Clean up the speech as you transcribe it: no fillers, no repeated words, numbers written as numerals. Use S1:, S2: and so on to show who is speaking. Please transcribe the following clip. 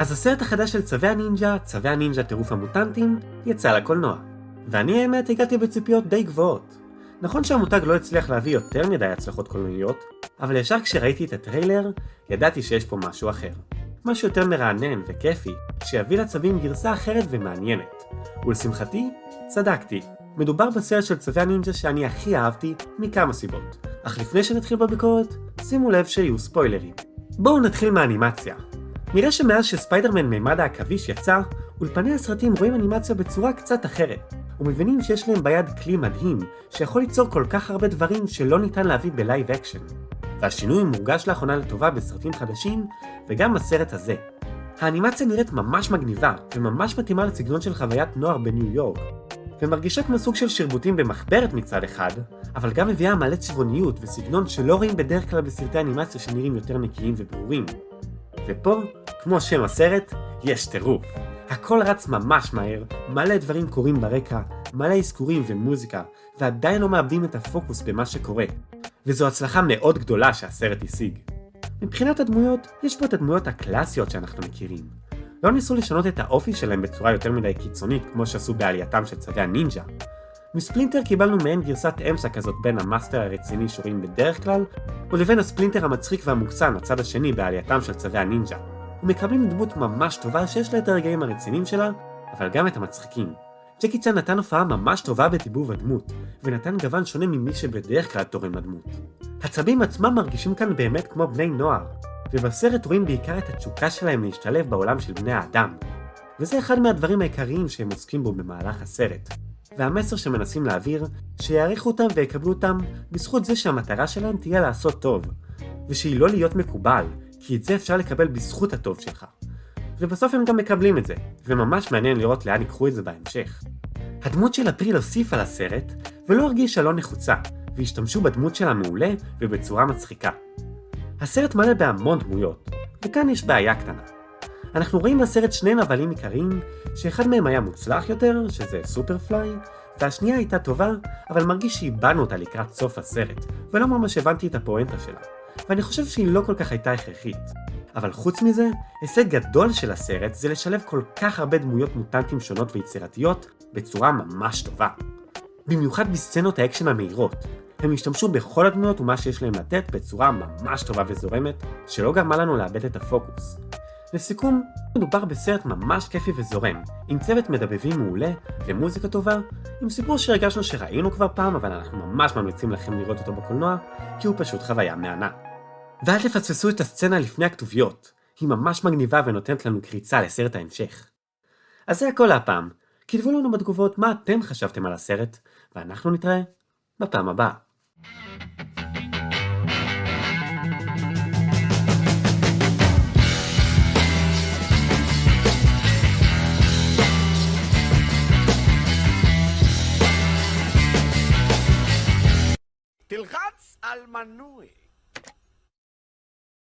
S1: אז הסרט החדש של צווי הנינג'ה, צווי הנינג'ה טירוף המוטנטים, יצא לקולנוע. ואני האמת הגעתי בציפיות די גבוהות. נכון שהמותג לא הצליח להביא יותר מדי הצלחות קולנועיות, אבל ישר כשראיתי את הטריילר, ידעתי שיש פה משהו אחר. משהו יותר מרענן וכיפי, שיביא לצווים גרסה אחרת ומעניינת. ולשמחתי, צדקתי. מדובר בסרט של צווי הנינג'ה שאני הכי אהבתי מכמה סיבות. אך לפני שנתחיל בביקורת, שימו לב שיהיו ספוילרים. בואו נתחיל מהאנימציה. נראה שמאז שספיידרמן מימד העכביש יצא, אולפני הסרטים רואים אנימציה בצורה קצת אחרת, ומבינים שיש להם ביד כלי מדהים, שיכול ליצור כל כך הרבה דברים שלא ניתן להביא בלייב אקשן. והשינוי מורגש לאחרונה לטובה בסרטים חדשים, וגם בסרט הזה. האנימציה נראית ממש מגניבה, וממש מתאימה לסגנון של חוויית נוער בניו יורק, ומרגישה כמו סוג של שרבוטים במחברת מצד אחד, אבל גם מביאה מלא צבעוניות וסגנון שלא רואים בדרך כלל בסרטי אנימציה שנראים יותר נקיים וברורים. ופה, כמו שם הסרט, יש טירוף. הכל רץ ממש מהר, מלא דברים קורים ברקע, מלא אזכורים ומוזיקה, ועדיין לא מאבדים את הפוקוס במה שקורה. וזו הצלחה מאוד גדולה שהסרט השיג. מבחינת הדמויות, יש פה את הדמויות הקלאסיות שאנחנו מכירים. לא ניסו לשנות את האופי שלהם בצורה יותר מדי קיצונית כמו שעשו בעלייתם של צווי הנינג'ה. מספלינטר קיבלנו מעין גרסת אמצע כזאת בין המאסטר הרציני שרואים בדרך כלל, ולבין הספלינטר המצחיק והמוקצן הצד השני בעלייתם של צווי הנינג'ה. ומקבלים דמות ממש טובה שיש לה את הרגעים הרציניים שלה, אבל גם את המצחיקים. ג'קי צ'אן נתן הופעה ממש טובה בטיבוב הדמות, ונתן גוון שונה ממי שבדרך כלל תורם הדמות. הצבים עצמם מרגישים כאן באמת כמו בני נוער, ובסרט רואים בעיקר את התשוקה שלהם להשתלב בעולם של בני האדם. וזה אחד מהדברים העיקריים שהם עוסקים בו במהלך הסרט. והמסר שמנסים להעביר, שיעריכו אותם ויקבלו אותם בזכות זה שהמטרה שלהם תהיה לעשות טוב, ושהיא לא להיות מקובל, כי את זה אפשר לקבל בזכות הטוב שלך. ובסוף הם גם מקבלים את זה, וממש מעניין לראות לאן יקחו את זה בהמשך. הדמות של אפריל הוסיפה לסרט, ולא הרגישה לא נחוצה, והשתמשו בדמות שלה מעולה ובצורה מצחיקה. הסרט מלא בהמון דמויות, וכאן יש בעיה קטנה. אנחנו רואים בסרט שני נבלים עיקריים, שאחד מהם היה מוצלח יותר, שזה סופרפליי, והשנייה הייתה טובה, אבל מרגיש שאיבדנו אותה לקראת סוף הסרט, ולא ממש הבנתי את הפואנטה שלה, ואני חושב שהיא לא כל כך הייתה הכרחית. אבל חוץ מזה, הישג גדול של הסרט זה לשלב כל כך הרבה דמויות מוטנטים שונות ויצירתיות בצורה ממש טובה. במיוחד בסצנות האקשן המהירות, הם השתמשו בכל הדמויות ומה שיש להם לתת בצורה ממש טובה וזורמת, שלא גרמה לנו לאבד את הפוקוס. לסיכום, מדובר בסרט ממש כיפי וזורם, עם צוות מדבבים מעולה ומוזיקה טובה, עם סיפור שהרגשנו שראינו כבר פעם, אבל אנחנו ממש ממליצים לכם לראות אותו בקולנוע, כי הוא פשוט חוויה מהנה. ואל תפספסו את הסצנה לפני הכתוביות, היא ממש מגניבה ונותנת לנו קריצה לסרט ההמשך. אז זה הכל להפעם, כתבו לנו בתגובות מה אתם חשבתם על הסרט, ואנחנו נתראה בפעם הבאה.
S2: תלחץ על מנוי.